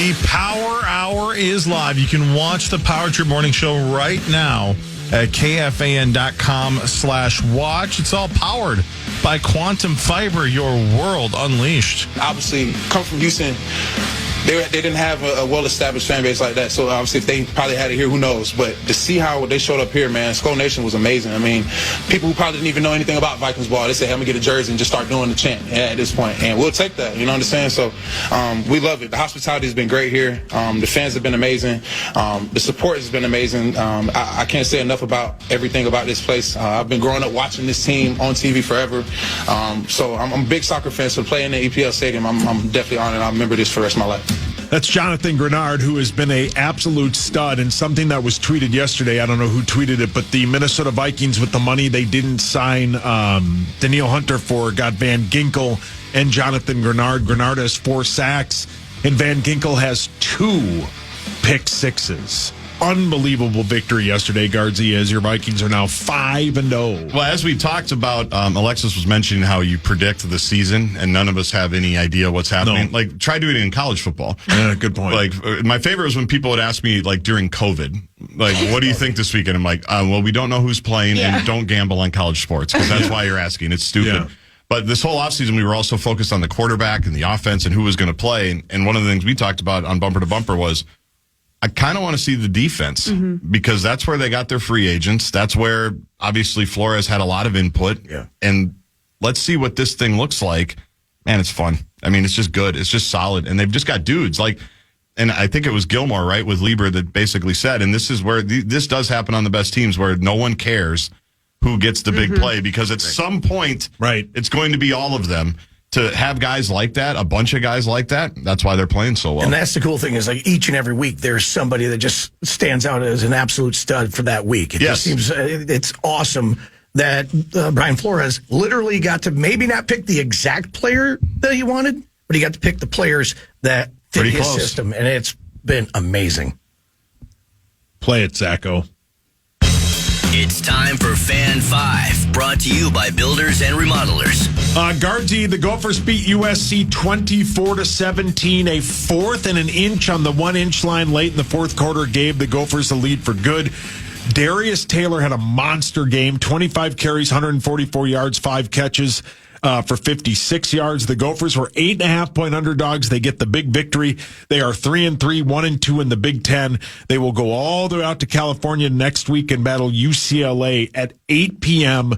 The Power Hour is live. You can watch the Power Trip Morning Show right now at KFAN.com/watch. It's all powered by Quantum Fiber, your world unleashed. Obviously, come from Houston, they didn't have a well-established fan base like that. So obviously, if they probably had it here, who knows? But to see how they showed up here, man, Skull Nation was amazing. I mean, people who probably didn't even know anything about Vikings ball, they say, "Hey, I'm gonna get a jersey and just start doing the chant." At this point, and we'll take that. You know what I'm saying? So we love it. The hospitality has been great here. The fans have been amazing. The support has been amazing. I can't say enough about everything about this place. I've been growing up watching this team on TV forever. So I'm a big soccer fan. So playing in the EPL Stadium, I'm definitely honored. I'll remember this for the rest of my life. That's Jonathan Grenard, who has been an absolute stud, and something that was tweeted yesterday, I don't know who tweeted it, but the Minnesota Vikings, with the money they didn't sign Daniil Hunter for, got Van Ginkel and Jonathan Grenard. Grenard has 4 sacks, and Van Ginkel has 2 pick sixes. Unbelievable victory yesterday, Gaardsy, as your Vikings are now 5-0. Well, as we talked about, Alexis was mentioning how you predict the season, and none of us have any idea what's happening. No. Like, try doing it in college football. Yeah, good point. Like, my favorite was when people would ask me, like, during COVID, like, what do you think this weekend? I'm like, well, we don't know who's playing, and don't gamble on college sports, because that's why you're asking. It's stupid. Yeah. But this whole offseason, we were also focused on the quarterback and the offense and who was going to play. And one of the things we talked about on Bumper to Bumper was, I kind of want to see the defense because that's where they got their free agents. That's where, obviously, Flores had a lot of input. Yeah. And let's see what this thing looks like. Man, it's fun. I mean, it's just good. It's just solid. And they've just got dudes. Like, and I think it was Gilmore, right, with Lieber that basically said, and this is where this does happen on the best teams, where no one cares who gets the big play, because at some point, it's going to be all of them. To have guys like that, a bunch of guys like that, that's why they're playing so well. And that's the cool thing is, like, each and every week there's somebody that just stands out as an absolute stud for that week. It just seems it's awesome that Brian Flores literally got to maybe not pick the exact player that he wanted, but he got to pick the players that fit his system, and it's been amazing. Play it, Zacho. It's time for Fan 5, brought to you by Builders and Remodelers. Gaardsy, the Gophers beat USC 24-17, a 4th and an inch on the 1-inch line late in the fourth quarter, gave the Gophers the lead for good. Darius Taylor had a monster game, 25 carries, 144 yards, 5 catches for 56 yards. The Gophers were 8.5-point underdogs. They get the big victory. They are 3-3, 1-2 in the Big Ten. They will go all the way out to California next week and battle UCLA at 8 p.m.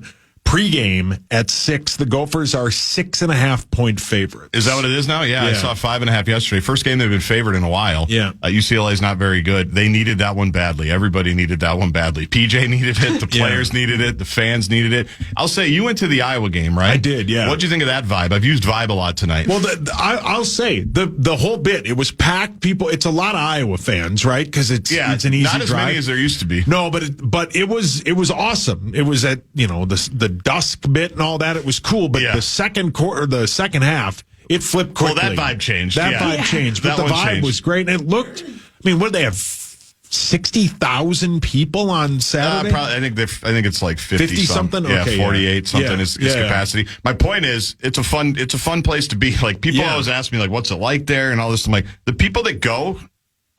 pregame at 6. The Gophers are 6.5-point favorites. Is that what it is now? Yeah, I saw 5.5 yesterday. First game they've been favored in a while. Yeah. UCLA is not very good. They needed that one badly. Everybody needed that one badly. PJ needed it. The players needed it. The fans needed it. I'll say, you went to the Iowa game, right? I did, yeah. What'd you think of that vibe? I've used vibe a lot tonight. Well, I'll say, the whole bit, it was packed. People, it's a lot of Iowa fans, right? Because it's an easy drive. Not as many as there used to be. No, but it was awesome. It was at, the dusk bit and all that. It was cool, but the second half, it flipped quickly. Well, that vibe changed. That vibe changed, but the vibe was great. And it looked, what did they have, 60,000 people on Saturday? I think it's like 50 something. Yeah, okay, 48 something is capacity. My point is, it's a fun place to be. Like, people always ask me, like, what's it like there and all this. I'm like, the people that go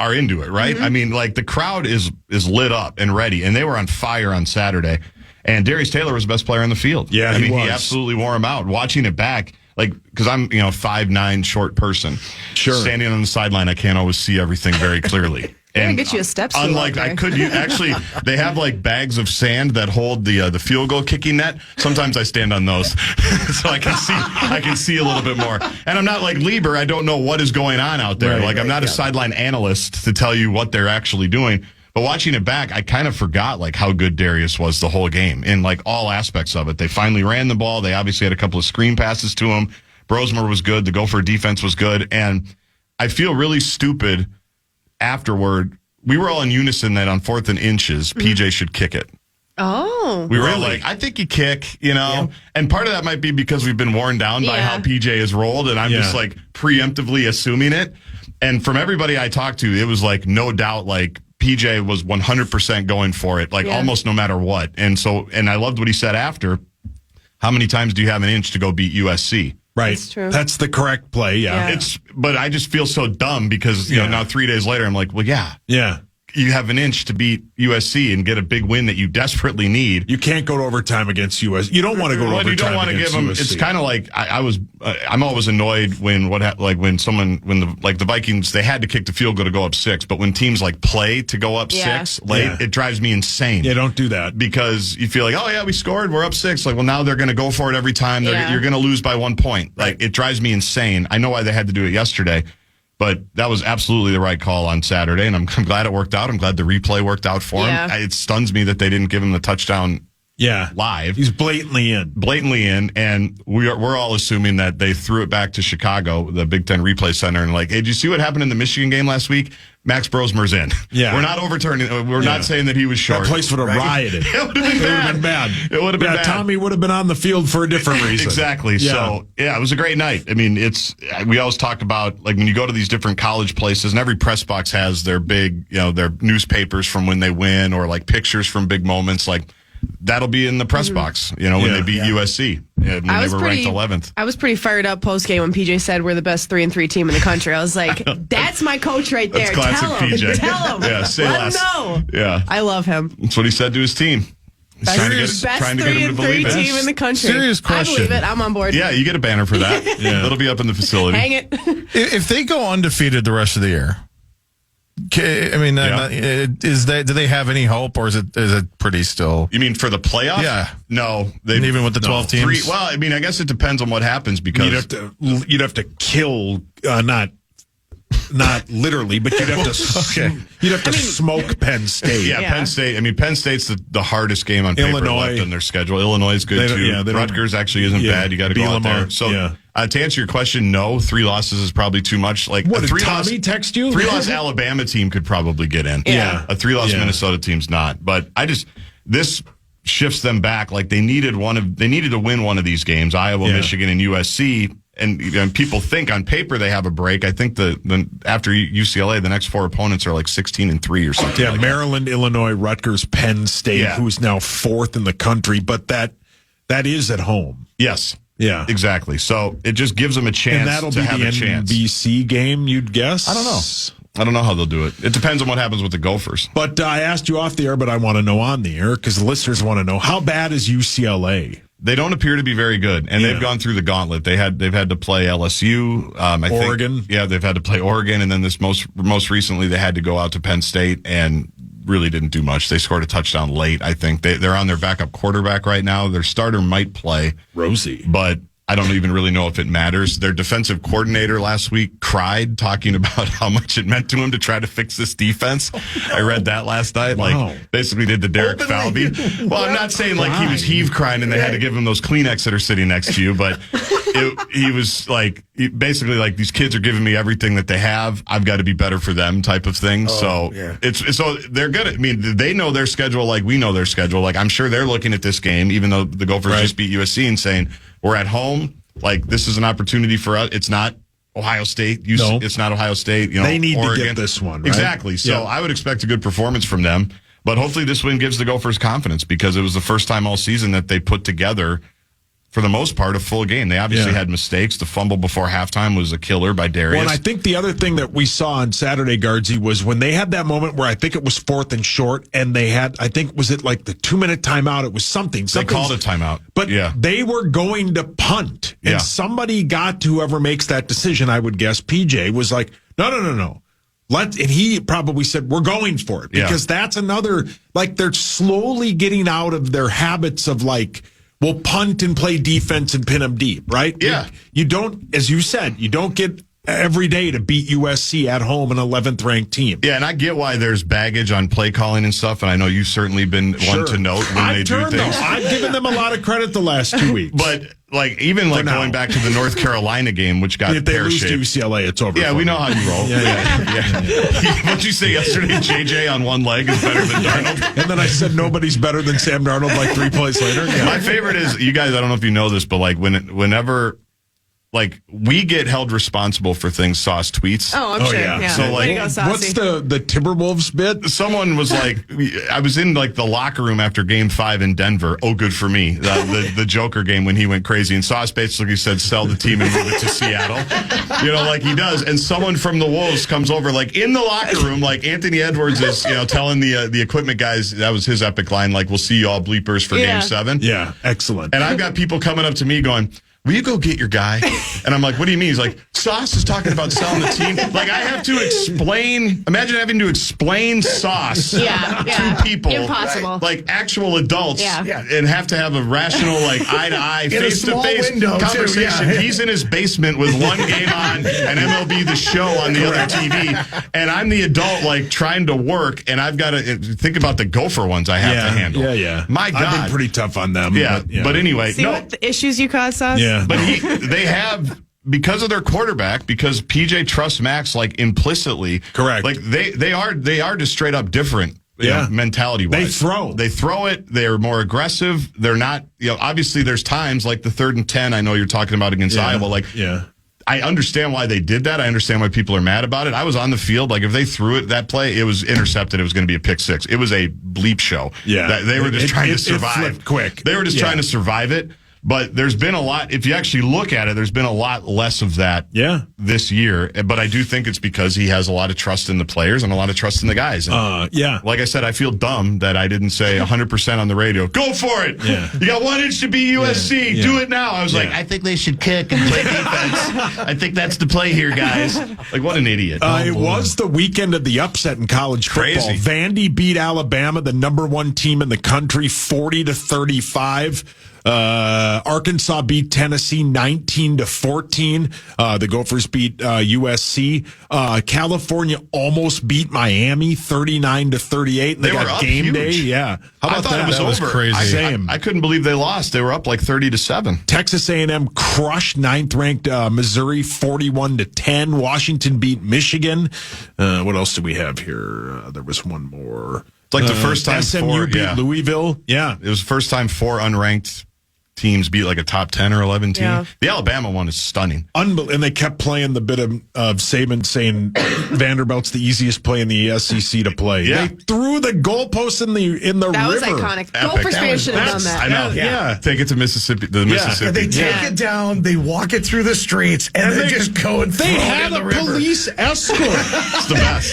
are into it, right? I mean, like, the crowd is lit up and ready, and they were on fire on Saturday. And Darius Taylor was the best player on the field. Yeah, I mean, he absolutely wore him out. Watching it back, like, because I'm 5'9" short person. Sure. Standing on the sideline, I can't always see everything very clearly. And get you a step stool. Unlike they have like bags of sand that hold the field goal kicking net. Sometimes I stand on those, so I can see a little bit more. And I'm not like Lieber. I don't know what is going on out there. I'm not a sideline analyst to tell you what they're actually doing. But watching it back, I kind of forgot like how good Darius was the whole game in like all aspects of it. They finally ran the ball. They obviously had a couple of screen passes to him. Brosmer was good. The Gopher defense was good. And I feel really stupid afterward. We were all in unison that on 4th and inches, PJ should kick it. Oh. We were all like, I think you kick, And part of that might be because we've been worn down by how PJ has rolled, and I'm just like preemptively assuming it. And from everybody I talked to, it was like no doubt like PJ was 100% going for it, like almost no matter what. And I loved what he said after. How many times do you have an inch to go beat USC? Right. That's true. That's the correct play. Yeah. But I just feel so dumb because you know now 3 days later I'm like, well, yeah. You have an inch to beat USC and get a big win that you desperately need. You can't go to overtime against USC. You don't want to go to overtime. You don't want to give them. USC. It's kind of like I'm always annoyed when the Vikings, they had to kick the field goal to go up 6, but when teams like play to go up 6 late, it drives me insane. Yeah, don't do that because you feel like, oh yeah, we scored, we're up 6. Like, well, now they're going to go for it every time. You're going to lose by 1 point. Like, it drives me insane. I know why they had to do it yesterday. But that was absolutely the right call on Saturday, and I'm glad it worked out. I'm glad the replay worked out for him. It stuns me that they didn't give him the touchdown live. He's blatantly in. And we're all assuming that they threw it back to Chicago, the Big Ten Replay Center, and like, hey, did you see what happened in the Michigan game last week? Max Brosmer's in. Yeah. We're not overturning. We're not saying that he was short. That place would have rioted. It would have been bad. It would have been bad. Tommy would have been on the field for a different reason. Exactly. Yeah. So, it was a great night. I mean, we always talk about, like, when you go to these different college places, and every press box has their big, their newspapers from when they win or, like, pictures from big moments, like, that'll be in the press box, when they beat USC when they were ranked 11th. I was pretty fired up post game when PJ said we're the best 3-3 team in the country. I was like, that's my coach right there. That's classic PJ. Tell him. Yeah, say Let less. him know. Yeah, I love him. That's what he said to his team. He's trying to get him to believe it. 3-3 team in the country. Serious question. I believe it. I'm on board. Yeah, you get a banner for that. It'll be up in the facility. Hang it. If they go undefeated the rest of the year, I mean, do they have any hope, or is it pretty still? You mean for the playoff? Yeah. No. Even with the 12 teams? Well, I mean, I guess it depends on what happens because you'd have to kill, not literally, but you'd have to smoke Penn State. Yeah, Penn State. I mean, Penn State's the hardest game on paper left in their schedule. Illinois is good too. Rutgers actually isn't bad. You got to go out there. So to answer your question, no, 3 losses is probably too much. Like, what, did Tommy text you? 3-loss Alabama team could probably get in. Yeah. A 3-loss Minnesota team's not. But this shifts them back. Like, they needed to win one of these games, Iowa, Michigan, and USC. And people think on paper they have a break. I think the after UCLA, the next 4 opponents are like 16-3 or something. Yeah, like Maryland, Illinois, Rutgers, Penn State, who's now 4th in the country, but that is at home. Yes. Yeah. Exactly. So it just gives them a chance and that'll to be have the a chance. NBC game, you'd guess? I don't know. I don't know how they'll do it. It depends on what happens with the Gophers. But I asked you off the air, but I want to know on the air because the listeners want to know, how bad is UCLA? They don't appear to be very good, and they've gone through the gauntlet. They've had to play LSU, Oregon. They've had to play Oregon, and then this most recently they had to go out to Penn State and really didn't do much. They scored a touchdown late. I think they're on their backup quarterback right now. Their starter might play Rosie, but I don't even really know if it matters. Their defensive coordinator last week cried talking about how much it meant to him to try to fix this defense. I read that last night. Wow. Like, basically did the Derek Falvey. Well, I'm not saying like he was heave crying and they had to give him those Kleenex that are sitting next to you, but he was like, basically like, these kids are giving me everything that they have. I've got to be better for them type of thing. So they're good. I mean, they know their schedule like we know their schedule. Like, I'm sure they're looking at this game, even though the Gophers just beat USC, and saying, we're at home. Like, this is an opportunity for us. It's not Ohio State. It's not Ohio State. They need Oregon. to get this one, right? Exactly. So I would expect a good performance from them. But hopefully this win gives the Gophers confidence, because it was the first time all season that they put together, for the most part, a full game. They obviously had mistakes. The fumble before halftime was a killer by Darius. Well, and I think the other thing that we saw on Saturday, Gaardsy, was when they had that moment where I think it was 4th and short, and they had, I think, was it like the 2-minute timeout? It was something. They called a timeout. But they were going to punt. And somebody got to whoever makes that decision, I would guess, PJ, was like, no. And he probably said, we're going for it. Because that's another, like, they're slowly getting out of their habits of, like, we'll punt and play defense and pin them deep, right? Yeah. You don't, as you said, you don't get every day to beat USC at home, an 11th ranked team. Yeah, and I get why there's baggage on play calling and stuff, and I know you've certainly been one to note when they do things. I've given them a lot of credit the last 2 weeks. But even going back to the North Carolina game, which got if they lose to pear-shaped. UCLA, it's over. Yeah, we know how you roll. What'd you say yesterday? JJ on one leg is better than Darnold. And then I said nobody's better than Sam Darnold like 3 plays later. Yeah. My favorite is, you guys, I don't know if you know this, but like whenever like we get held responsible for things Sauce tweets. Oh, I'm sure. yeah. Yeah. So, like, Way to go, Saucy. What's the Timberwolves bit? Someone was like, I was in like the locker room after Game 5 in Denver. Oh, good for me. The Joker game when he went crazy, and Sauce basically said, "Sell the team and move it to Seattle." Like he does. And someone from the Wolves comes over, like in the locker room, like Anthony Edwards is, telling the equipment guys, that was his epic line, like, "We'll see you all bleepers for Game 7." Yeah, excellent. And I've got people coming up to me going, "Will you go get your guy?" And I'm like, "What do you mean?" He's like, "Sauce is talking about selling the team." Like, I have to explain. Imagine having to explain Sauce to people. Impossible. Like actual adults. Yeah. And have to have a rational, like, eye-to-eye, face-to-face conversation. Too, He's in his basement with one game on and MLB The Show on the other TV. And I'm the adult, like, trying to work, and I've got to think about the Gopher ones I have to handle. Yeah. My God. I've been pretty tough on them. Yeah. But anyway. See what the issues you cause, Sauce? Yeah. But they have, because of their quarterback, because PJ trusts Max, like, implicitly. Correct. Like they are just straight up different. Mentality wise. They throw it. They're more aggressive. They're not, obviously there's times like the 3rd and 10 I know you're talking about against Iowa. Like, I understand why they did that. I understand why people are mad about it. I was on the field. Like, if they threw it that play, it was intercepted. It was going to be a pick 6. It was a bleep show. Yeah. They were just trying to It survive. flipped quick. They were just trying to survive it. But there's been a lot, if you actually look at it, there's been a lot less of that this year. But I do think it's because he has a lot of trust in the players and a lot of trust in the guys. And like I said, I feel dumb that I didn't say 100% on the radio. Go for it. Yeah. You got 1 inch to be USC. Do it now. I was like, I think they should kick and play defense. I think that's the play here, guys. Like, what an idiot. It was the weekend of the upset in college football. Crazy. Vandy beat Alabama, the number 1 team in the country, 40-35. Arkansas beat Tennessee 19-14. The Gophers beat USC. California almost beat Miami 39-38. They got were up game huge. day. Yeah. How about I thought that? it was That over. crazy. Same. I couldn't believe they lost. They were up like 30-7. Texas A&M crushed 9th-ranked Missouri 41-10. Washington beat Michigan. What else do we have here? There was one more. It's like the first time SMU beat Louisville. Yeah. It was the first time 4 unranked teams beat like a top 10 or 11 team. Yeah. The Alabama one is stunning. And they kept playing the bit of Saban saying Vanderbilt's the easiest play in the SEC to play. Yeah. They threw the goalpost in the That was river. iconic. Epic. Gophers fans should have done that. I know. Yeah. Take it to Mississippi. Mississippi. They take it down, they walk it through the streets, and they just go and throw They it had in the a river. police escort. It's the best.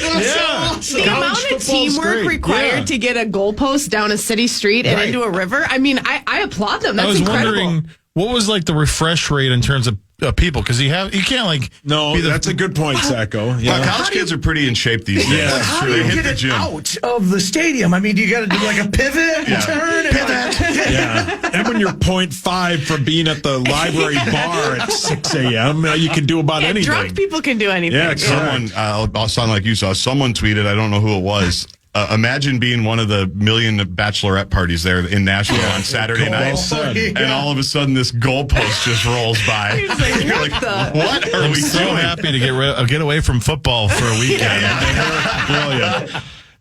The amount of teamwork required to get a goalpost down a city street and into a river. I mean, I applaud them. That's I was incredible. wondering what was like the refresh rate in terms of people, because you can't like That's a good point, Sacco. Yeah. Well, college kids are pretty in shape these days. Yeah. How They do you hit get the it gym. out of the stadium? I mean, do you got to do like a pivot, turn, and Yeah. And when you're 0.5 from being at the library bar at 6 a.m., you can do about anything. Drunk people can do anything. Yeah, Someone, I'll sound like you saw, someone tweeted, I don't know who it was, imagine being one of the million bachelorette parties there in Nashville on Saturday night, and all of a sudden this goalpost just rolls by. He's like, You're what like, the? what are I'm we so doing? happy to get away from football for a weekend. Brilliant.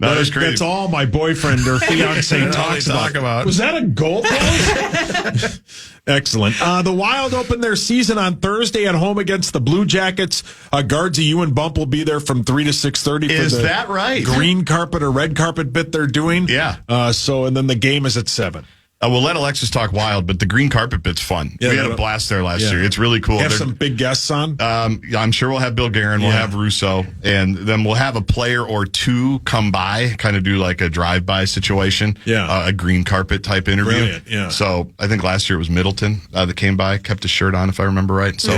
No, that's great. That's all my boyfriend or fiance talks about. Was that a goalpost? Excellent. The Wild opened their season on Thursday at home against the Blue Jackets. Gaardsy, you and Bump will be there from 3 to 6:30. Is that right? Green carpet or red carpet bit they're doing. Yeah. And then the game is at 7. We'll let Alexis talk Wild, but the green carpet bit's fun. Yeah, we had a blast there last year. It's really cool. Have some big guests on. I'm sure we'll have Bill Guerin, we'll have Russo, and then we'll have a player or two come by, kind of do like a drive-by situation. Yeah. A green carpet type interview. Brilliant, yeah. So I think last year it was Middleton that came by, kept his shirt on, if I remember right. So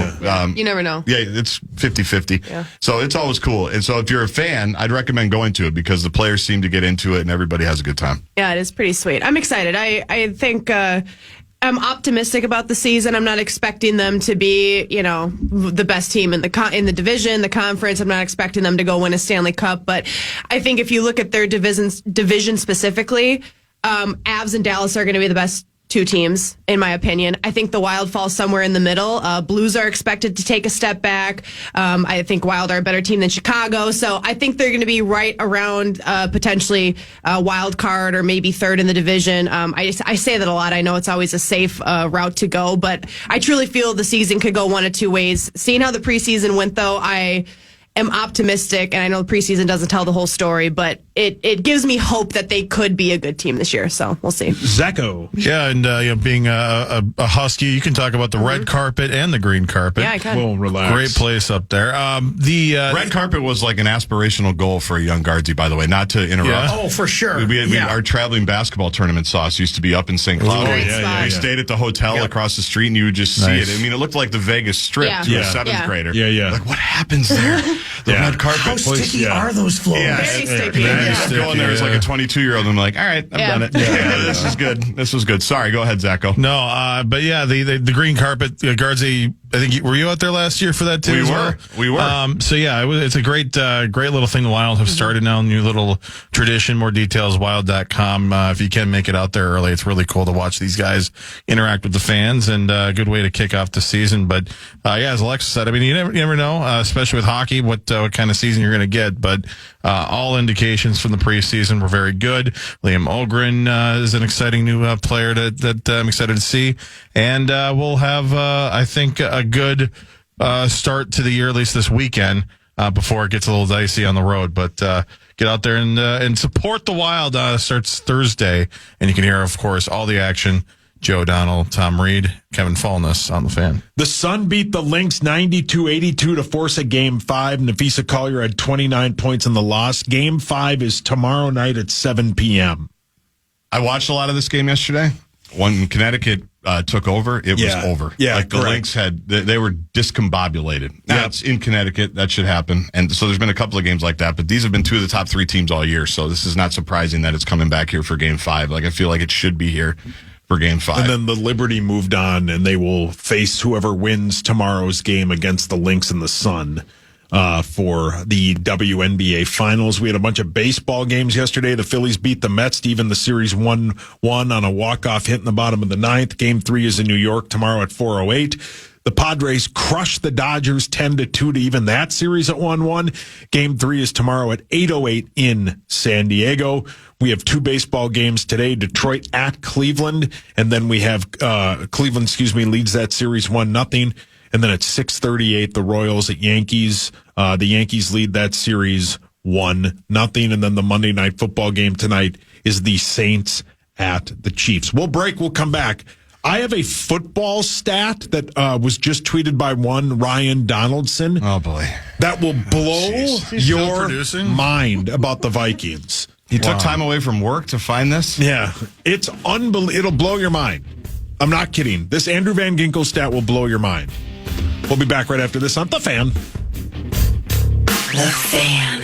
You never know. yeah, it's 50-50. Yeah. So it's always cool. And so if you're a fan, I'd recommend going to it because the players seem to get into it and everybody has a good time. Yeah, it is pretty sweet. I'm excited. I think I'm optimistic about the season. I'm not expecting them to be, the best team in the division, the conference. I'm not expecting them to go win a Stanley Cup. But I think if you look at their division specifically, Avs and Dallas are going to be the best two teams, in my opinion. I think the Wild fall somewhere in the middle. Blues are expected to take a step back. I think Wild are a better team than Chicago. So I think they're going to be right around potentially a wild card or maybe third in the division. I say that a lot. I know it's always a safe route to go, but I truly feel the season could go one of two ways. Seeing how the preseason went, though, I am optimistic, and I know the preseason doesn't tell the whole story, but it gives me hope that they could be a good team this year. So we'll see. Zacco. Yeah, and being a Husky, you can talk about the red carpet and the green carpet. Yeah, I can. We'll relax. Great place up there. The red carpet was like an aspirational goal for a young Gaardsy, by the way. Not to interrupt. Yeah. Oh, for sure. Our traveling basketball tournament sauce used to be up in St. Cloud. Great spot. We stayed at the hotel across the street, and you would just see it. I mean, it looked like the Vegas Strip to a seventh grader. Yeah. Like, what happens there? The red carpet. How sticky are those floors? Very sticky. Going there as like a 22-year-old, I'm like, all right, I've done it. This is good. This was good. Sorry, go ahead, Zacco. No, but yeah, the green carpet, Gaardsy, I think, were you out there last year for that too? We were. So yeah, it's a great little thing the Wild have started now, new little tradition. More details, wild.com. If you can make it out there early, it's really cool to watch these guys interact with the fans, and a good way to kick off the season. But as Alexa said, I mean, you never know, especially with hockey, what kind of season you're going to get. But all indications from the preseason were very good. Liam Ogren is an exciting new player that I'm excited to see, and we'll have, I think, a good start to the year, at least this weekend, before it gets a little dicey on the road. But get out there and support the Wild. Starts Thursday, and you can hear, of course, all the action. Joe Donnell, Tom Reed, Kevin Fallness on the Fan. The Sun beat the Lynx 92-82 to force a Game 5. Nafisa Collier had 29 points in the loss. Game 5 is tomorrow night at 7 p.m. I watched a lot of this game yesterday. When Connecticut took over, it was over. Yeah, like the Lynx they were discombobulated. Now, it's in Connecticut. That should happen. And so there's been a couple of games like that, but these have been two of the top three teams all year. So this is not surprising that it's coming back here for Game 5. Like, I feel like it should be here for Game 5. And then the Liberty moved on, and they will face whoever wins tomorrow's game against the Lynx and the Sun for the WNBA Finals. We had a bunch of baseball games yesterday. The Phillies beat the Mets to even the series 1-1 on a walk-off hit in the bottom of the ninth. Game 3 is in New York tomorrow at 4:08. The Padres crushed the Dodgers 10-2 to even that series at 1-1. Game 3 is tomorrow at 8:08 in San Diego. We have two baseball games today, Detroit at Cleveland, and then we have Cleveland, leads that series 1-0. And then at 6:38, the Royals at Yankees. The Yankees lead that series 1-0. And then the Monday Night Football game tonight is the Saints at the Chiefs. We'll break. We'll come back. I have a football stat that was just tweeted by one Ryan Donaldson. Oh, boy. That will blow your mind about the Vikings. He took time away from work to find this? Yeah. It's unbelievable. It'll blow your mind. I'm not kidding. This Andrew Van Ginkel stat will blow your mind. We'll be back right after this on The Fan. The Fan.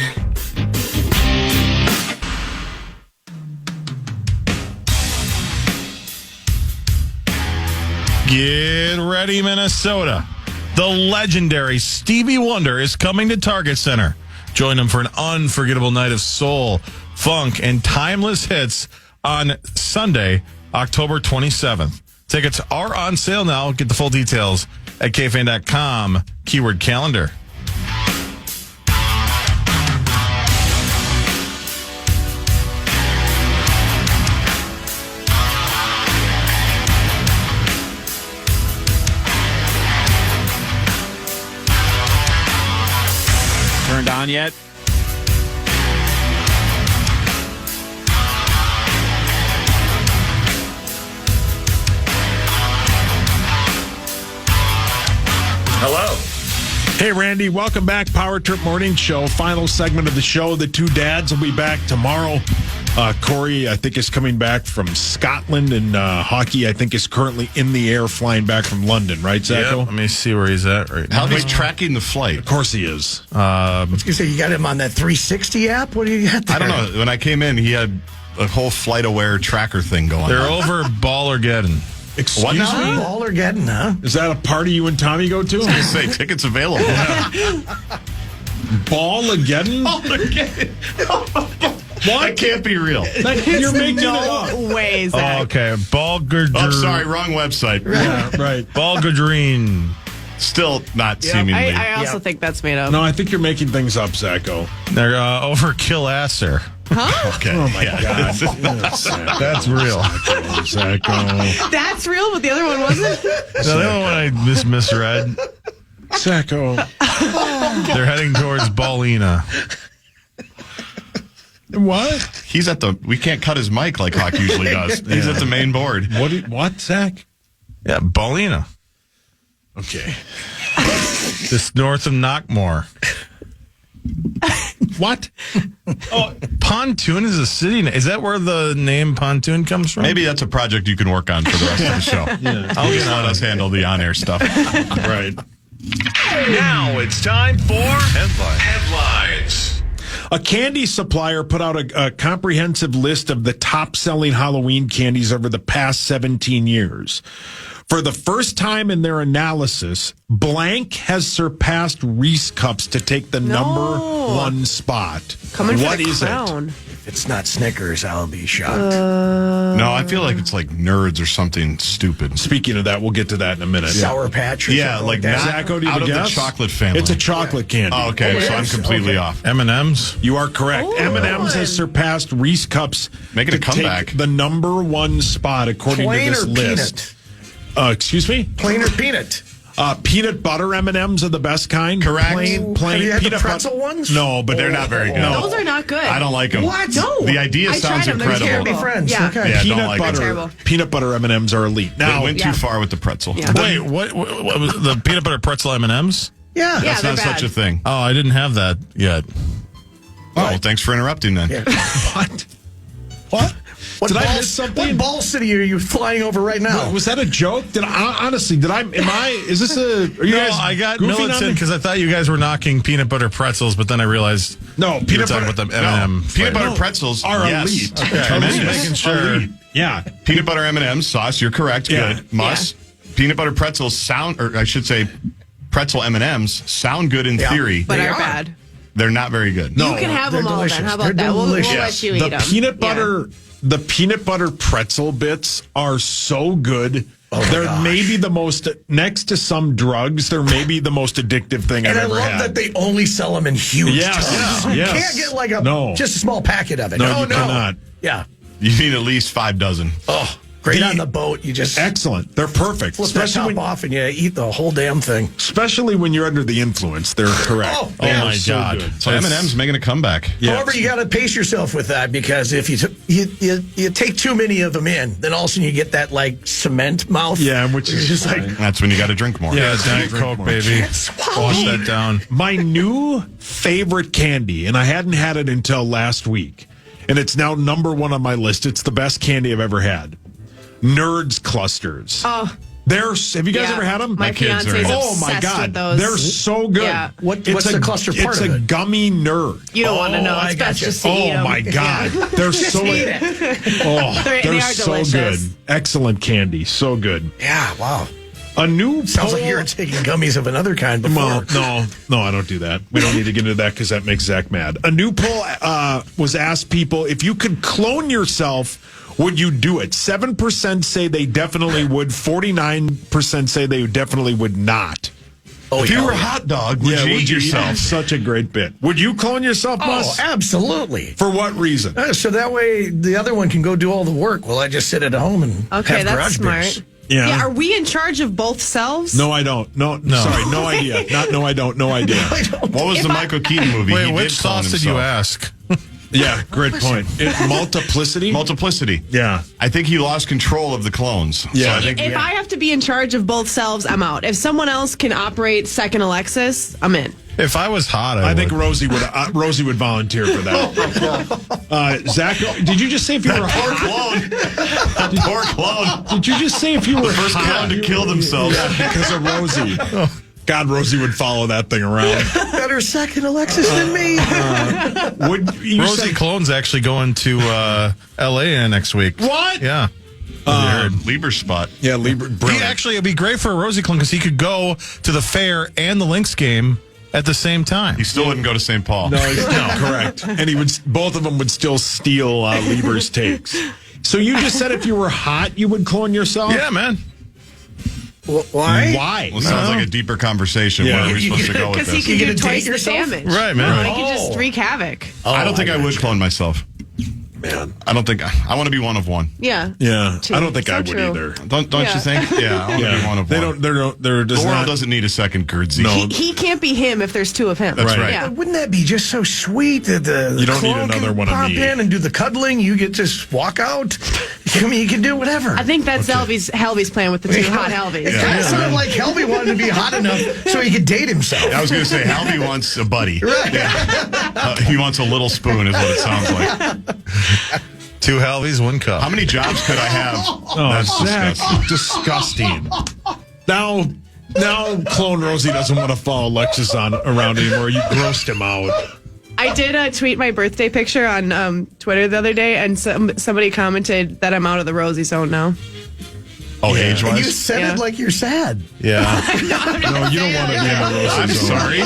Get ready, Minnesota. The legendary Stevie Wonder is coming to Target Center. Join him for an unforgettable night of soul, funk, and timeless hits on Sunday, October 27th. Tickets are on sale now. Get the full details at KFAN.com, keyword calendar. Turned on yet? Hello. Hey, Randy, welcome back. Power Trip Morning Show, final segment of the show. The two dads will be back tomorrow. Corey, I think, is coming back from Scotland, and hockey, I think, is currently in the air flying back from London, right, Zacco? Let me see where he's at right now. How he's tracking the flight? Of course he is. I was going to say, you got him on that 360 app? What do you got there? I don't know. When I came in, he had a whole FlightAware tracker thing going They're on. over Ballergeddon. Excuse me? Ballergeddon, huh? Is that a party you and Tommy go to? I was going to say, tickets available. Ballergeddon? That can't be real. You're making it up. No way, Zach. Oh, okay. Bulgadrine. Oh, sorry, wrong website. Yeah, right. Bulgadrine. Still not seemingly. I also think that's made up. No, I think you're making things up, Zacho. They're overkill asser. Okay. Oh, my Yeah. God. That's real. Zacho. That's real, but the other one wasn't. The other one I misread. Zacho. They're heading towards Ballina. What? He's at the. We can't cut his mic like Hawk usually does. He's at the main board. What, Zach? Yeah, Ballina. Okay. Just north of Knockmore. What? Oh, Pontoon is a city. Is that where the name Pontoon comes from? Maybe that's a project you can work on for the rest of the show. I'll just let us handle the on-air stuff. Right. Now it's time for Headlines. A candy supplier put out a comprehensive list of the top-selling Halloween candies over the past 17 years. For the first time in their analysis, blank has surpassed Reese Cups to take the number one spot. Coming for What the is crown. If it's not Snickers, I'll be shocked. No, I feel like it's like Nerds or something stupid. Speaking of that, we'll get to that in a minute. Sour Patch or Yeah, something like that. that. Zacho, do you Out have a of the guess? chocolate family. It's a chocolate candy. Oh, okay, so I'm completely off. M&M's. You are correct. M&M's has surpassed Reese Cups. Making a to comeback. take the number one spot according Plain to this or list. Excuse me? Plain or peanut? Peanut butter M&Ms are the best kind. Correct. Plain Have you had the peanut pretzel butter. ones? No, but They're not very good. No. Those are not good. I don't like them. What? No. The idea I sounds tried them. They're incredible. terrible. Be friends. Yeah. Okay. Yeah, Peanut don't like butter. Terrible. Peanut butter M&Ms are elite. They Now, went too far with the pretzel. Yeah. Wait, what was the peanut butter pretzel M&M's? Yeah. Yeah, That's they're not bad. such a thing. Oh, I didn't have that yet. Oh, well, thanks for interrupting then. what? What? What Did I ball- miss something? What ball city are you flying over right now? Was that a joke? Is this are you guys I got goofing on militant me? because I thought you guys were knocking peanut butter pretzels, but then I realized No, you were peanut talking butter. about the M&M. Peanut butter No, pretzels are yes. elite. Okay, I'm just Elite. making sure. Elite. Yeah. Peanut butter M&M's sauce. You're correct. Yeah. Good. Must. Peanut butter pretzels sound, or I should say, pretzel M&M's sound good in theory. But They are are. bad. They're not very good. You can have they're them all then. delicious. How about They're that? We'll delicious. let you eat The them. peanut butter, the peanut butter pretzel bits are so good. They're gosh. maybe the most, next to some drugs, they're maybe the most addictive thing And I've I ever love had. that they only sell them in huge Yes. tubs. You Yes. can't get like just a small packet of it. No, you cannot. Yeah. You need at least 5 dozen. Oh, great on the boat. You just Excellent. They're perfect. flip that top off and you eat the whole damn thing. Especially when you're under the influence. They're correct. Oh, They're my so God. good. So M&M's making a comeback. Yes. However, you got to pace yourself with that because if you take too many of them in, then all of a sudden you get that like cement mouth. Yeah, which is just like That's when you got to drink more. Yeah, Diet Coke, baby. Wash that down. My new favorite candy, and I hadn't had it until last week, and it's now number one on my list. It's the best candy I've ever had. Nerds clusters. Oh, Have you guys yeah. ever had them? My kids are fiance's in it. Oh my obsessed god, with those. they're so good. Yeah. What's the cluster part It's of a it? gummy nerd. You don't want to know. I It's best gotcha. just to eat Oh 'em. my god, Yeah. they're so eat it. oh, They they're are so delicious. good. Excellent candy, so good. Yeah, wow. A new Sounds like poll- you're taking gummies of another kind before. Well, no, I don't do that. We don't need to get into that because that makes Zach mad. A new poll was asked people if you could clone yourself, would you do it? 7% say they definitely would. 49% say they definitely would not. Oh, If you yeah. were a hot dog, would you eat yourself? Such a great bit. Would you clone yourself, Oh, Mus? absolutely. For what reason? So that way the other one can go do all the work while I just sit at home and Okay, have that's garage smart. beers. Yeah. Are we in charge of both selves? No, I don't. No, sorry, no idea. Not no, I don't. No idea. What was the Michael Keaton movie? Wait, He which did clone sauce did you himself. ask? Yeah, great point. Multiplicity. Multiplicity. Yeah. I think he lost control of the clones. Yeah. So I think If I have to be in charge of both selves, I'm out. If someone else can operate second Alexis, I'm in. If I was hot, I think would. Rosie would volunteer for that. Zach, did you just say if you were poor hot? clone. Poor clone. Did you just say if you were First hot? clone to kill themselves. Yeah, because of Rosie. God, Rosie would follow that thing around. Better second Alexis than me. Would you Rosie say, Clone's actually going to L.A. next week. What? Yeah. Lieber spot. Yeah, Libra. He actually, it'd be great for a Rosie Clone because he could go to the fair and the Lynx game at the same time. He still wouldn't go to St. Paul. No, correct. And both of them would still steal Lieber's takes. So you just said if you were hot, you would clone yourself? Yeah, man. Why? Why? Well, it sounds like a deeper conversation. Yeah. Where are we supposed to go with Because he this? can You do gonna twice date the yourself? damage. Right, man. He can just wreak havoc. I don't think I would clone myself. Man. I don't think I want to be one of one. Yeah. Yeah, I don't think So I would true. either. Don't Yeah. you think? Yeah, I want to be one of They one. don't. They're The just world not. doesn't need a second Gaardsy. No. He can't be him if there's two of him. That's Right. right. Yeah. Wouldn't that be just so sweet that the You don't need clone another can one of pop me. in and do the cuddling? You get to just walk out. I mean, you can do whatever. I think that's Helvy's plan with the two hot Helvies. It kind of sounded like Helby wanted to be hot enough so he could date himself. I was going to say, Halvey wants a buddy. Right. Yeah. He wants a little spoon, is what it sounds like. 2 Halvies, 1 cup. How many jobs could I have? Oh, Zach, disgusting. Now, clone Rosie doesn't want to follow Alexis around anymore. You grossed him out. I did tweet my birthday picture on Twitter the other day, and somebody commented that I'm out of the Rosie zone now. Oh, Yeah. age-wise? You said it like you're sad. Yeah. No, you don't want to be in the Rosie I'm zone. sorry.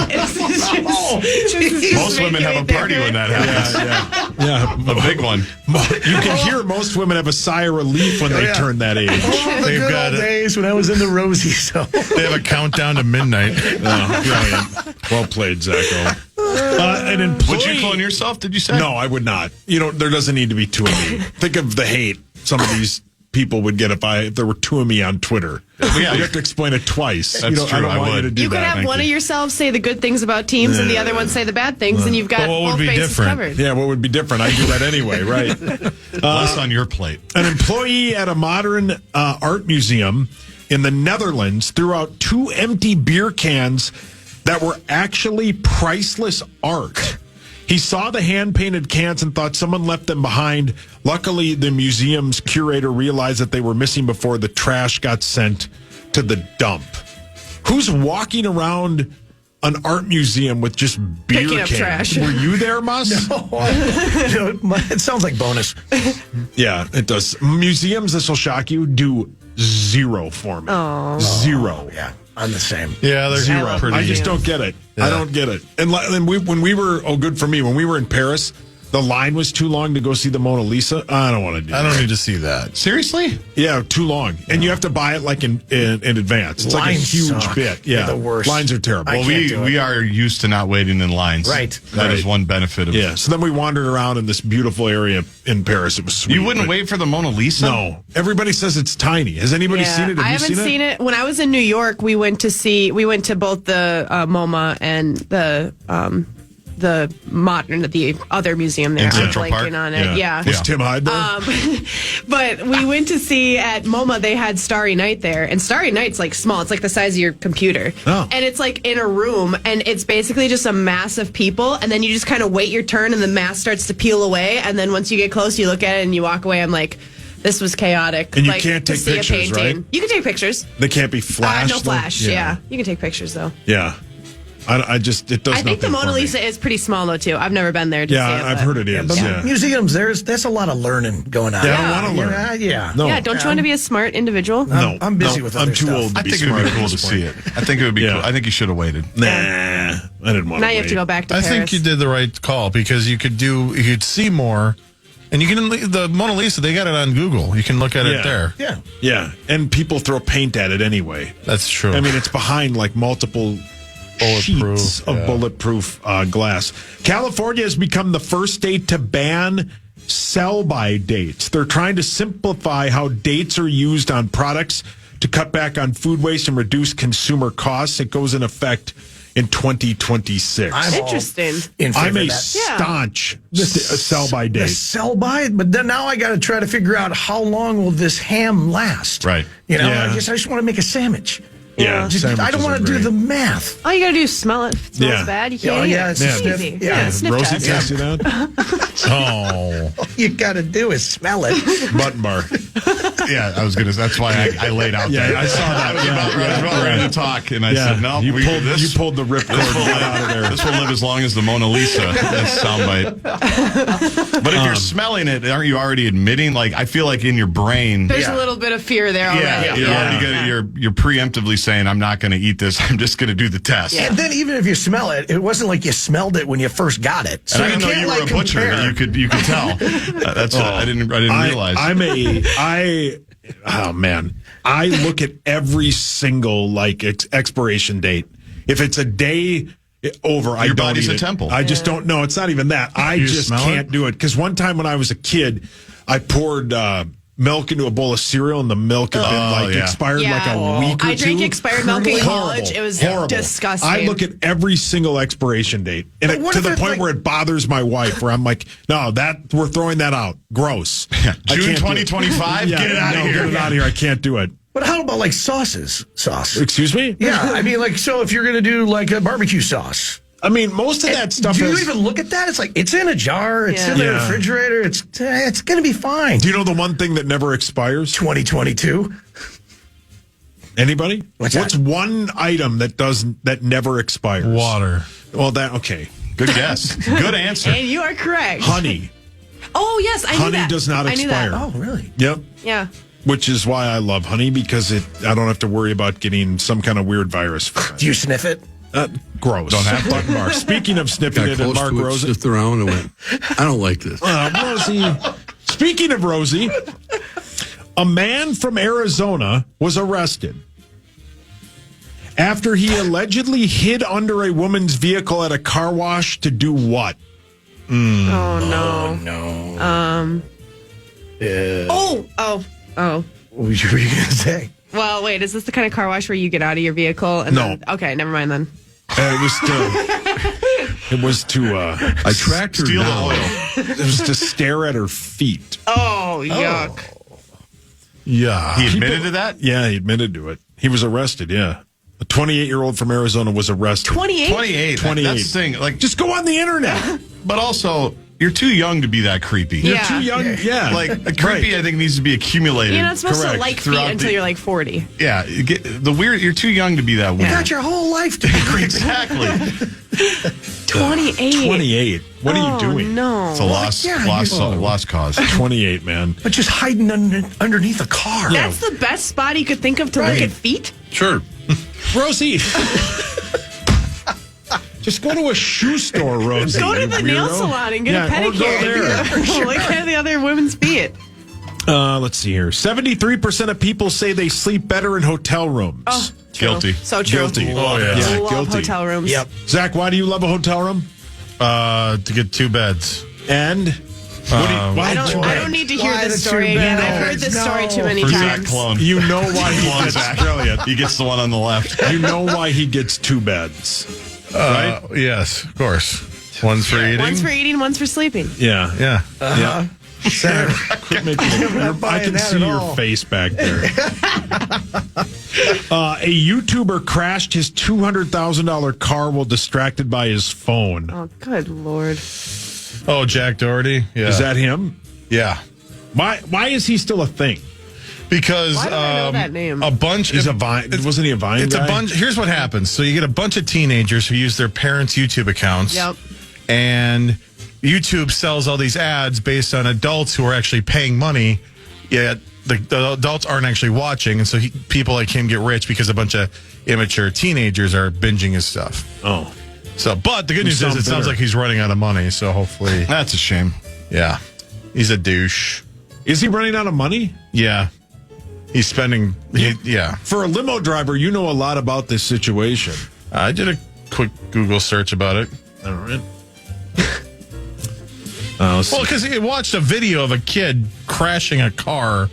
Most women have a party when that happens. Yeah. A big one. You can hear most women have a sigh of relief when they Yeah. turn that age. Oh, the They've good got old it. days when I was in the Rosie zone. They have a countdown to midnight. Oh, brilliant. Well played, Zacho. An employee. Would you clone yourself, did you say? No, I would not. There doesn't need to be 2 of me. Think of the hate some of these people would get if there were 2 of me on Twitter. Yeah. You have to explain it twice. That's I true, don't I want you would. to do You could that. have one of yourselves say the good things about teams, and the other one say the bad things, and you've got But what would both be bases different? covered. Yeah, what would be different? I do that anyway, right? Less on your plate. An employee at a modern art museum in the Netherlands threw out 2 empty beer cans that were actually priceless art. He saw the hand-painted cans and thought someone left them behind. Luckily, the museum's curator realized that they were missing before the trash got sent to the dump. Who's walking around an art museum with just beer Picking up cans? trash. Were you there, Mus? It sounds like bonus. Yeah, it does. Museums, this will shock you, do 0 for me. Oh. 0. Yeah, I'm the same. Yeah, they're Zero. pretty. I just don't get it. Yeah. I don't get it. And when we were, good for me, when we were in Paris, the line was too long to go see the Mona Lisa. I don't want to do I that. don't need to see that. Seriously? Yeah, too long. And you have to buy it like in advance. It's like a Lines huge suck. bit. Yeah. They're the worst. Lines are terrible. Well, can't do we are used to not waiting in lines. Right. That is one benefit of Yeah. So then we wandered around in this beautiful area in Paris. It was sweet. You wouldn't but wait for the Mona Lisa? No. Everybody says it's tiny. Has anybody seen it? Have I you haven't seen it. When I was in New York, we went to both the MoMA and the other museum there. In I'm Central blanking Park? on it. Yeah. Was Tim Hyde there? But we went to see at MoMA, they had Starry Night there. And Starry Night's like small. It's like the size of your computer. Oh. And it's like in a room, and it's basically just a mass of people. And then you just kind of wait your turn, and the mass starts to peel away. And then once you get close, you look at it and you walk away. I'm like, this was chaotic. And you like, can't to take see a pictures, painting. right? You can take pictures. They can't be flashed. No though? flash. Yeah. You can take pictures, though. Yeah. It does I think the nothing Mona for me. Lisa is pretty small, though, too. I've never been there to see it. Yeah, I've but- heard it is. But Yeah. museums, that's a lot of learning going on. Yeah, I don't want to learn. Yeah. No. Yeah, don't you want to be a smart individual? No, I'm busy with I'm other too stuff. old to I be think it would smart be at cool to this see point. it. I think it would be Yeah. cool. I think you should have waited. Nah, I didn't want to. Now you have to go back to I Paris. think you did the right call because you could see more, and you can the Mona Lisa. They got it on Google. You can look at it there. Yeah. Yeah, and people throw paint at it anyway. That's true. I mean, it's behind like multiple Bulletproof, sheets of yeah. bulletproof glass. California has become the first state to ban sell-by dates. They're trying to simplify how dates are used on products to cut back on food waste and reduce consumer costs. It goes in effect in 2026. I'm all Interesting. in favor I'm a of that. staunch sell-by The date. sell by, but then now I got to try to figure out how long will this ham last. Right. You know, Yeah. I just want to make a sandwich. Yeah, I don't want to do the math. All you got to do is smell it. If it smells Yeah. bad, you can't Oh, eat yeah, it. it's a It's sniff. easy. Yeah. Sniff Rosie test. can't see that? Oh, All you got to do is smell it. Button bar. Yeah, I was gonna. That's why I laid out Yeah, there. I saw that. I was about ready to talk, and I said, "No, you pulled this, you pulled the ripcord this will right out of there. This will live as long as the Mona Lisa." That's soundbite. But if you're smelling it, aren't you already admitting? Like, I feel like in your brain, There's a little bit of fear there already. you're already you're preemptively saying, I'm not going to eat this. I'm just going to do the test. And then even if you smell it, it wasn't like you smelled it when you first got it. So And I didn't know can't, you were like, a butcher. compare. You could tell. That's I didn't realize. Oh man, I look at every single like expiration date. If it's a day over, I Your don't body's eat a it. temple. I just don't know. It's not even that. I You just smell can't do it. Because one time when I was a kid, I poured milk into a bowl of cereal, and the milk had been expired like a week or I drank two. expired milk in Horrible. college. It was Horrible. disgusting. I look at every single expiration date, and But what to if the it's point like- where it bothers my wife, where I'm like, "No, we're throwing that out. Gross." I June can't do it. 2025. Get it out of here. Get it out of here. I can't do it. But how about like sauces? Sauce. Excuse me? Yeah, I mean, like, so if you're going to do like a barbecue sauce, I mean, most of that stuff do you is. even look at that? It's like, it's in a jar, it's in the Yeah. refrigerator, it's going to be fine. Do you know the one thing that never expires? 2022. Anybody? What's What's that? one item that never expires? Water. Well, okay. Good guess. Good answer. And you are correct. Honey. Oh, yes, I knew Honey that. does not I knew that. expire. Oh, really? Yep. Yeah. Which is why I love honey, because I don't have to worry about getting some kind of weird virus from Do you sniff it? it. Gross. Don't have to. Mark. Speaking of sniffing Got it, and close Mark to it, Rosie. sniffed around and went, I don't like this. Rosie. Speaking of Rosie, a man from Arizona was arrested after he allegedly hid under a woman's vehicle at a car wash to do what? Oh, no. No. Oh. What were you going to say? Well, wait, is this the kind of car wash where you get out of your vehicle? And No. Then, okay, never mind then. It was to I tracked her Steal the down. oil. it was to stare at her feet. Oh, yuck. Yeah. He admitted to that? Yeah, he admitted to it. He was arrested, yeah. A 28-year-old from Arizona was arrested. 28? 28. 28. That's the thing. Like, Just go on the internet. but also, you're too young to be that creepy. Yeah. You're too young. Yeah. Like, creepy, I think, needs to be accumulated. You're not supposed to Correct. like feet Throughout until the- you're like 40. Yeah. You're too young to be that weird. You got your whole life to be creepy. Exactly. 28. 28. What are you doing? No. It's a lost cause. 28, man. But just hiding underneath a car. That's the best spot he could think of to look Right. at feet? Sure. Rosie. Just go to a shoe store, Rosie. Go to you the nail weirdo. salon and get Yeah, a or go pedicure. there. Look at the other women's feet. Let's see here. 73% of people say they sleep better in hotel rooms. Oh, true. Guilty. So true. Guilty. Oh, yeah. Yeah, Love guilty. hotel rooms. Yep. Zach, why do you love a hotel room? To get 2 beds. And why I don't need to hear Why this the story two again. beds? I've heard this story too many For Zach times. Clone. You know why he Clone gets Zach. brilliant. He gets the one on the left. You know why he gets 2 beds, right? Yes, of course. One's for eating. One's for eating, one's for sleeping. Yeah. Yeah. Yeah. Zach, quit making I buying can that see at your all. face back there. A YouTuber crashed his $200,000 car while distracted by his phone. Oh, good Lord. Oh, Jack Doherty. Yeah. Is that him? Yeah. Why is he still a thing? Because Why do I know that name? a bunch. He's a Vine. Wasn't he a Vine It's guy? a bunch. Here's what happens. So you get a bunch of teenagers who use their parents' YouTube accounts. Yep. And YouTube sells all these ads based on adults who are actually paying money, yet the adults aren't actually watching. And so people like him get rich because a bunch of immature teenagers are binging his stuff. Oh. So, but the good news is sound it sounds bitter. like he's running out of money. So hopefully, That's a shame. yeah, he's a douche. Is he running out of money? Yeah. He's spending, yeah. For a limo driver, you know a lot about this situation. I did a quick Google search about it. All right. Well, because he watched a video of a kid crashing a car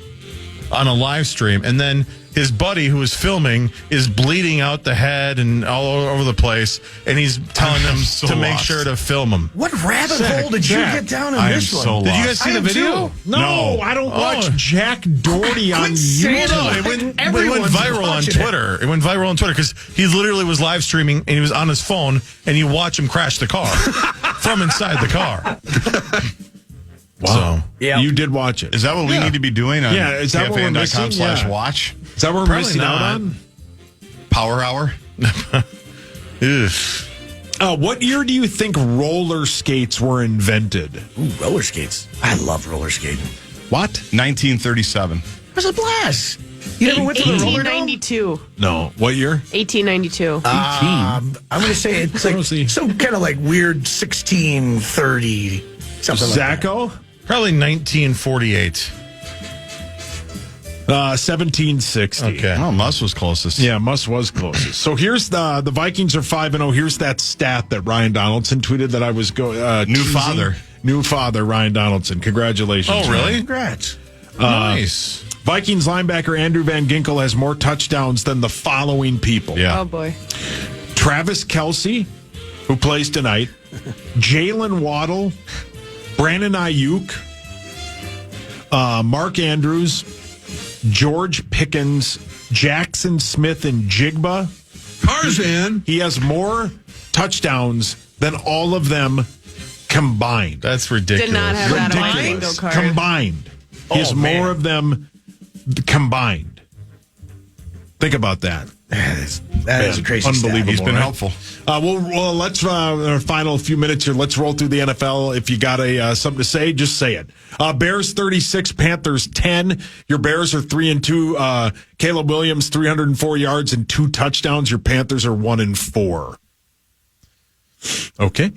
on a live stream, and then his buddy who was filming is bleeding out the head and all over the place, and he's telling them so to make lost. sure to film him. What rabbit hole did you Zach, get down in I am this so one? Did you lost. guys see I the am video? too. No, I don't watch Jack Doherty on saying YouTube. No, it went Everyone's viral on watching Twitter. It went viral on Twitter because he literally was live streaming and he was on his phone, and you watch him crash the car from inside the car. Wow. So, Yeah. You did watch it. Is that what we need to be doing on Yeah, is that what we're missing? Yeah. KFAN.com/watch? Is that what we're Probably missing out not. on? Power Hour? ugh. What year do you think roller skates were invented? Ooh, roller skates. I love roller skating. What? 1937. It was a blast. You never went to the roller dome? 1892. No. What year? 1892. I'm going to say it's like some kind of like weird 1630 something like that. Zacco? Probably 1948. 1760. Okay. Oh, Muss was closest. Yeah, Muss was closest. So here's the Vikings are 5-0. Here's that stat that Ryan Donaldson tweeted that I was New father, Ryan Donaldson. Congratulations. Oh, really? Congrats. Nice. Vikings linebacker Andrew Van Ginkel has more touchdowns than the following people. Yeah. Oh, boy. Travis Kelce, who plays tonight, Jalen Waddle, Brandon Ayuk, Mark Andrews, George Pickens, Jackson Smith, and Jigba. Tarzan. He has more touchdowns than all of them combined. That's ridiculous. Did not have that on my bingo Ridiculous. card. Combined. He has more of them combined. Think about that. That is a crazy Unbelievable. stat. He's been right? helpful. Well, let's our final few minutes here. Let's roll through the NFL. If you got something to say, just say it. Bears 36, Panthers 10. Your Bears are 3-2. Caleb Williams 304 yards and 2 touchdowns. Your Panthers are 1-4. Okay.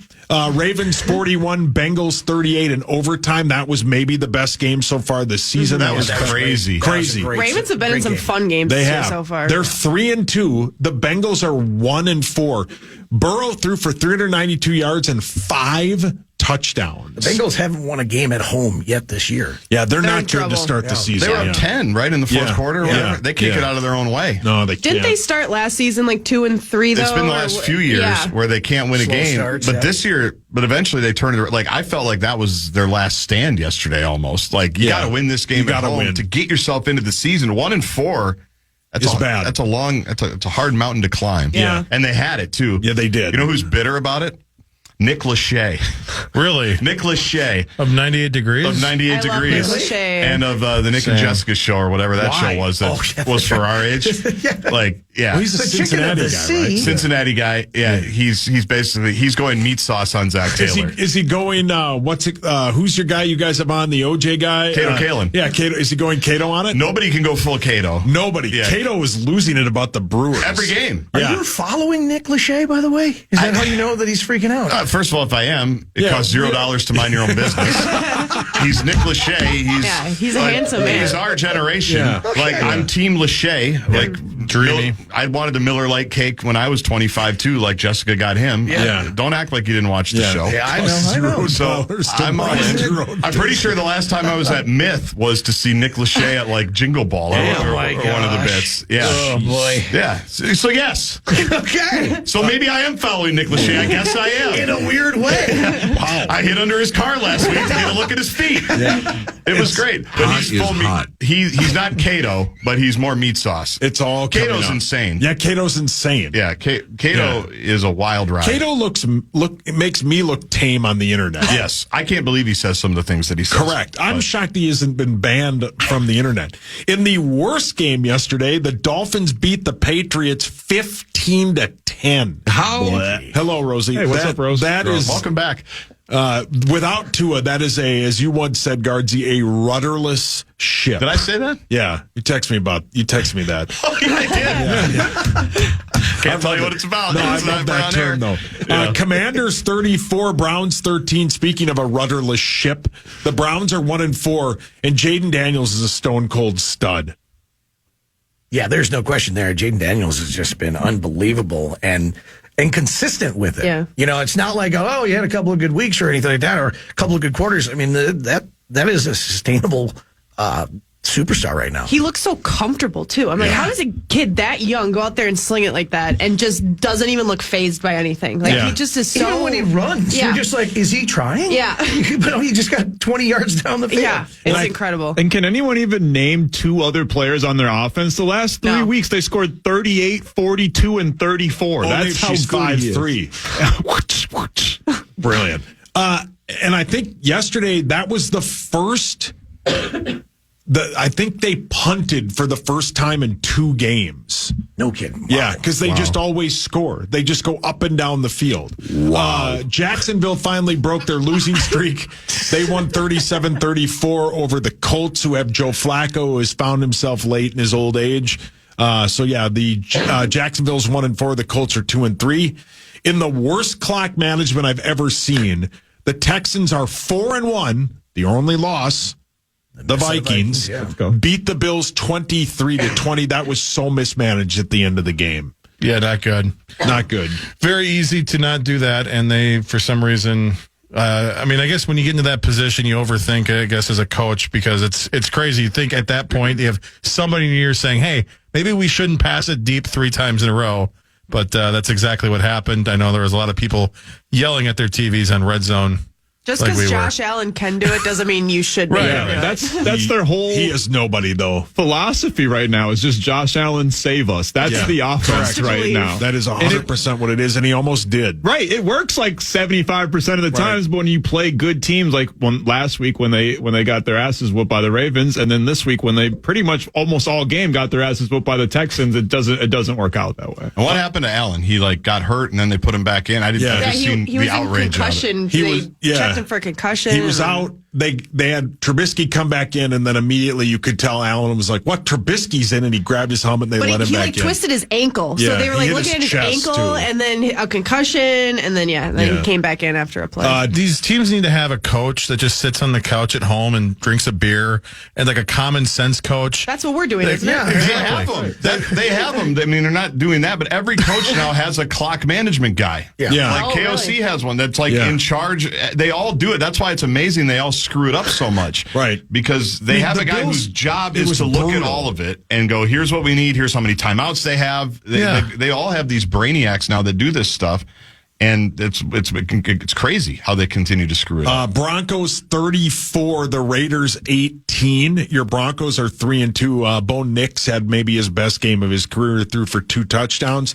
Ravens 41, Bengals 38 in overtime. That was maybe the best game so far this season. That was crazy. Crazy. Ravens have been in some fun games They too have. so far. They're 3-2. The Bengals are 1-4. Burrow threw for 392 yards and 5 touchdowns. The Bengals haven't won a game at home yet this year. Yeah, they're They're not in good to trouble. start the season. They were up 10, right, in the fourth quarter or whatever. Yeah. They can't Yeah. get out of their own way. No, they Didn't can't. they start last season like 2-3 though? It's been the or last what? few years Yeah. where they can't win a Slow game. starts, But yeah. this year, eventually they turned it. Like, I felt like that was their last stand yesterday almost. Like, you Yeah. got to win this game You at gotta home win. to get yourself into the season. 1-4. That's It's bad. That's it's a hard mountain to climb. Yeah. And they had it too. Yeah, they did. You know who's bitter about it? Nick Lachey. Really? Nick Lachey Of 98 degrees? of 98 I love Degrees. Nick Lachey. And of the Nick and Same. Jessica show or whatever that Why? show was that Oh, yeah, was for our age. Like, yeah. Well, he's a The chicken Cincinnati of the guy, sea. right? Cincinnati guy. Yeah, he's basically going meat sauce on Zach Taylor. Is he going? Who's your guy? You guys have on the OJ guy? Cato Kalin. Yeah, Cato. Is he going Cato on it? Nobody can go full Cato. Nobody. Yeah. Cato is losing it about the Brewers Every game. Are Yeah. you following Nick Lachey, by the way? Is that how you know that he's freaking out? First of all, if I am, it Yeah. costs $0 to mind your own business. He's Nick Lachey. He's a handsome man. He's our generation. Yeah. Like, I'm Team Lachey. Like, Dreamy. I wanted the Miller Lite cake when I was 25 too. Like Jessica got him. Yeah. Don't act like you didn't watch the show. Yeah, I know. So I'm all in. I'm pretty sure the last time I was at Myth was to see Nick Lachey at like Jingle Ball or one of the bits. Yeah. Oh, boy. Yeah. So yes. Okay. So maybe I am following Nick Lachey. I guess I am. In a weird way. Wow. I hid under his car last week to get a look at his feet. It was great. But Hot he's is full meat. hot. He's not Cato, but he's more meat sauce. It's all coming Cato's up. insane. Yeah, Cato's insane. Yeah, Cato is a wild ride. Cato it makes me look tame on the internet. Yes, I can't believe he says some of the things that he says. Correct. I'm shocked he hasn't been banned from the internet. In the worst game yesterday, the Dolphins beat the Patriots 15-10. How? Hello, Rosie. Hey, what's up, Rose? That is Welcome back. without Tua. That is as you once said, Gaardsy, a rudderless ship. Did I say that? Yeah, you text me that. Oh, yeah, I did. Can't tell you what it's about. No, I It's love not that on air. term, though. Commanders 34, Browns 13. Speaking of a rudderless ship, the Browns are 1-4, and Jaden Daniels is a stone cold stud. Yeah, there's no question there. Jaden Daniels has just been unbelievable and consistent with it. Yeah. You know, it's not like, oh, you had a couple of good weeks or anything like that, or a couple of good quarters. I mean, that is a sustainable superstar right now. He looks so comfortable too. I'm like, how does a kid that young go out there and sling it like that and just doesn't even look phased by anything? Like Yeah. he just is so. Even when he runs, Yeah. you're just like, is he trying? Yeah. But he just got 20 yards down the field. Yeah, it's incredible. And can anyone even name 2 other players on their offense? The last 3 No. weeks, they scored 38, 42, and 34. That's how she's good he is. 5'3". Brilliant. And I think yesterday that was the first I think they punted for the first time in 2 games. No kidding. Yeah, because they just always score. They just go up and down the field. Wow. Jacksonville finally broke their losing streak. They won 37-34 over the Colts, who have Joe Flacco, who has found himself late in his old age. The Jacksonville's 1-4. The Colts are 2-3. In the worst clock management I've ever seen, the Texans are 4-1. The only loss. The Vikings beat the Bills 23-20. That was so mismanaged at the end of the game. Yeah, not good. Not good. Very easy to not do that, and they, for some reason, I guess when you get into that position, you overthink it, I guess, as a coach, because it's crazy. You think at that point, you have somebody in your ear saying, hey, maybe we shouldn't pass it deep 3 times in a row. But that's exactly what happened. I know there was a lot of people yelling at their TVs on Red Zone. Just because Josh Allen can do it doesn't mean you should be able to do it. That's their whole He is nobody, though. philosophy right now is just Josh Allen save us. That's the offense right now. That is 100% what it is, and he almost did. Right. It works like 75% of the times, but when you play good teams, like last week when they got their asses whooped by the Ravens, and then this week when they pretty much almost all game got their asses whooped by the Texans, it doesn't work out that way. And what happened to Allen? He got hurt and then they put him back in. I just seen he was the outrage in concussion. of it. They checked him for concussion. He was out. They had Trubisky come back in, and then immediately you could tell Allen was like, "What? Trubisky's in," and he grabbed his helmet and they let him back in. He twisted his ankle, so they were looking at his ankle, and then a concussion, and then he came back in after a play. These teams need to have a coach that just sits on the couch at home and drinks a beer, and like a common sense coach. That's what we're doing, isn't it? They have them. I mean, they're not doing that, but every coach now has a clock management guy. Like KOC has one that's in charge. They all do it. That's why it's amazing they all screw it up so much. Right. Because they have a guy whose job is to look at all of it and go, here's what we need, here's how many timeouts they have. They all have these brainiacs now that do this stuff. And it's crazy how they continue to screw it up. Broncos 34, the Raiders 18. Your Broncos are 3-2. Bo Nix had maybe his best game of his career, threw for 2 touchdowns.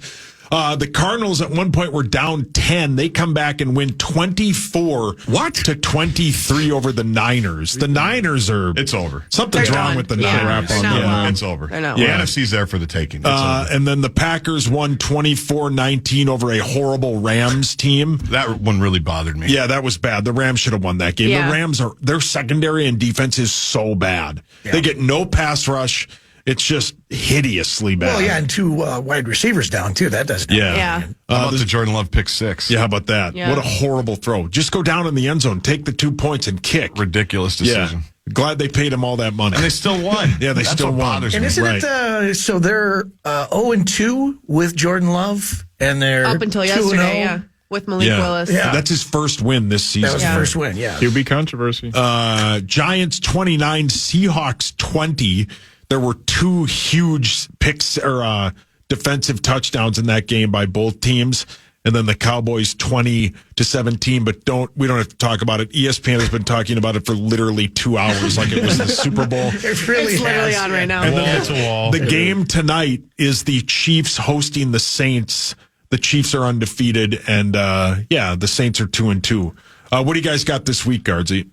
The Cardinals at one point were down 10. They come back and win 24-23 over the Niners. The Niners are... It's over. Something's wrong with the Niners. It's over. The NFC's there for the taking. And then the Packers won 24-19 over a horrible Rams team. That one really bothered me. Yeah, that was bad. The Rams should have won that game. Yeah. The Rams their secondary and defense is so bad. Yeah. They get no pass rush. It's just hideously bad. Well, and 2 wide receivers down, too. That doesn't happen. Yeah. How about the Jordan Love pick 6? Yeah, how about that? Yeah. What a horrible throw. Just go down in the end zone, take the 2 points, and kick. Ridiculous decision. Yeah. Glad they paid him all that money. And they still won. Yeah, they still won. And isn't it, so they're 0-2 with Jordan Love, and they're up until 2-0? yesterday, with Malik Willis. Yeah. That's his first win this season. That was his first win, QB controversy. Giants 29, Seahawks 20. There were 2 huge picks or defensive touchdowns in that game by both teams. And then the Cowboys 20-17, but we don't have to talk about it. ESPN has been talking about it for literally 2 hours, like it was the Super Bowl. It really It's literally on right now. And then the game tonight is the Chiefs hosting the Saints. The Chiefs are undefeated, and the Saints are 2-2. What do you guys got this week, Gaardsy?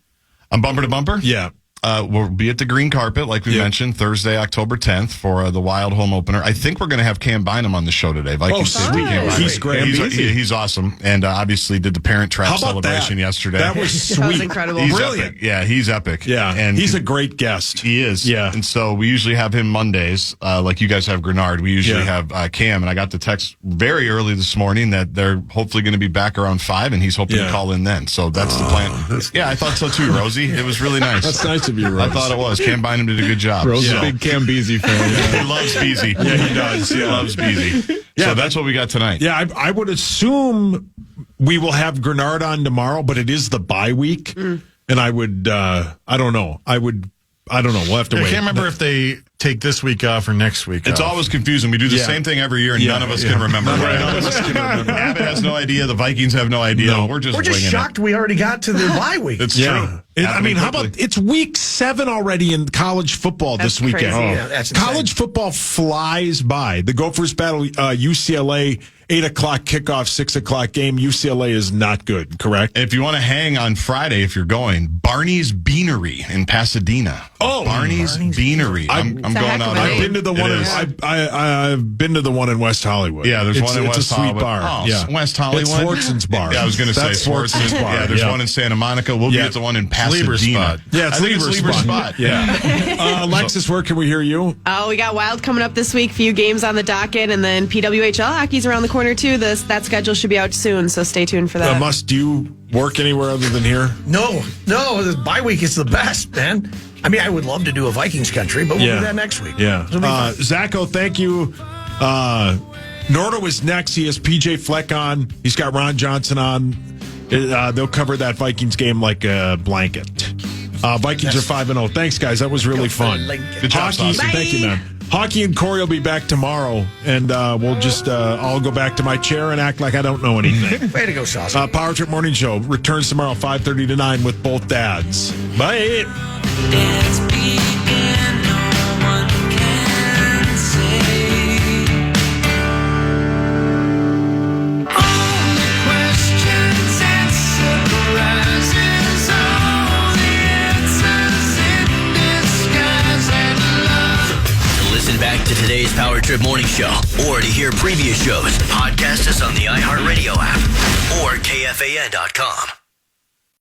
On Bumper to Bumper? Yeah. We'll be at the green carpet, like we mentioned, Thursday, October 10th for the Wild home opener. I think we're going to have Cam Bynum on the show today. He's great. He's awesome. And obviously did the Parent Trap celebration yesterday. That was sweet. That was incredible. He's Brilliant. Epic. Yeah, he's epic. Yeah, and he's a great guest. He is. Yeah. And so we usually have him Mondays, like you guys have Grenard. We usually have Cam. And I got the text very early this morning that they're hopefully going to be back around 5, and he's hoping to call in then. So that's the plan. Yeah, I thought so too, Rosie. It was really nice. That's nice of you, Rose. I thought it was. Cam Bynum did a good job. Rose is a big Cam Beasy fan. He loves Beasy. Yeah, he does. He loves Beasy. So that's what we got tonight. Yeah, I would assume we will have Grenard on tomorrow, but it is the bye week. And I would, I don't know. We'll have to wait. I can't remember if they take this week off or next week It's off. always confusing. We do the same thing every year, and none of us can remember. None of us can remember. Abbott has no idea. The Vikings have no idea. No. We're just shocked we already got to the bye week. It's true. I mean, how about it's week 7 already in college football this weekend? Crazy. Yeah, that's insane. College football flies by. The Gophers battle UCLA 8 o'clock kickoff, 6 o'clock game. UCLA is not good, correct? If you want to hang on Friday, if you're going, Barney's Beanery in Pasadena. Oh, Barney's Beanery. I'm going out. I've been to the one. I've been to the one in West Hollywood. Yeah, there's one in West Hollywood. It's a sweet bar. Oh, yeah, West Hollywood. It's Swartzen's bar. Yeah, I was going to say Swartzen's bar. Yeah, there's one in Santa Monica. We'll be at the one in Pasadena. Yeah, it's Lieber's spot. Yeah. Alexis, where can we hear you? Oh, we got Wild coming up this week. Few games on the docket, and then PWHL hockey's around the corner too. That schedule should be out soon, so stay tuned for that. Do you work anywhere other than here? No. The bye week is the best, man. I mean, I would love to do a Vikings country, but we'll do that next week. Yeah. Zacho, thank you. Nordo is next. He has PJ Fleck on. He's got Ron Johnson on. They'll cover that Vikings game like a blanket. Vikings are 5-0. Thanks, guys. That was really fun. Good job, Saucy. Thank you, man. Hockey and Corey will be back tomorrow, and we'll just I'll go back to my chair and act like I don't know anything. Way to go, Saucy. Power Trip Morning Show returns tomorrow 5:30 to 9 with both dads. Bye. Back to today's Power Trip Morning Show, or to hear previous shows, podcast us on the iHeartRadio app or KFAN.com.